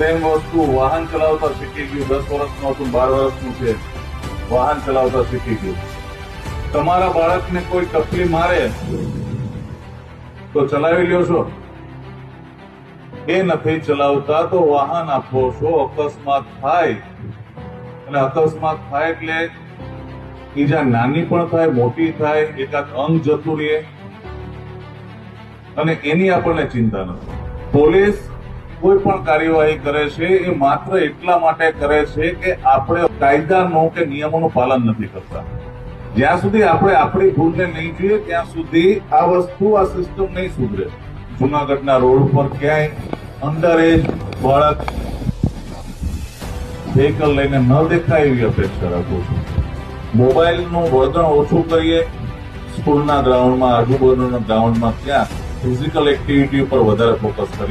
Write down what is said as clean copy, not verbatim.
Same વસ્તુ વાહન ચલાવતા શીખી ગયું, 10 વર્ષનું હતું, 12 વર્ષનું છે, વાહન ચલાવતા શીખી ગયું. તમારા બાળકને કોઈ ટપલી મારે તો ચલાવી લ્યો છો? એ નથી ચલાવતા તો વાહન આપો છો. અકસ્માત થાય, અને અકસ્માત થાય એટલે ઈજા નાની પણ થાય, મોટી થાય, એકાદ અંગ જતું રહે, અને એની આપણને ચિંતા નથી. પોલીસ કોઈ પણ કાર્યવાહી કરે છે એ માત્ર એટલા માટે કરે છે કે આપણે કાયદાનું કે નિયમોનું પાલન નથી કરતા. જ્યાં સુધી આપણે આપણી ભૂલને નહીં જોઈએ ત્યાં સુધી આ વસ્તુ, આ સિસ્ટમ નહીં સુધરે. જુનાગઢના રોડ પર ક્યાંય અંડર એજ બાળક વ્હીકલ લઈને ન દેખાય એવી અપેક્ષા રાખું છું. મોબાઈલનું વળગણ ઓછું કરીએ. સ્કૂલના ગ્રાઉન્ડમાં, આજુબાજુના ગ્રાઉન્ડમાં ત્યાં ફિઝિકલ એક્ટિવિટી ઉપર વધારે ફોકસ કરીએ.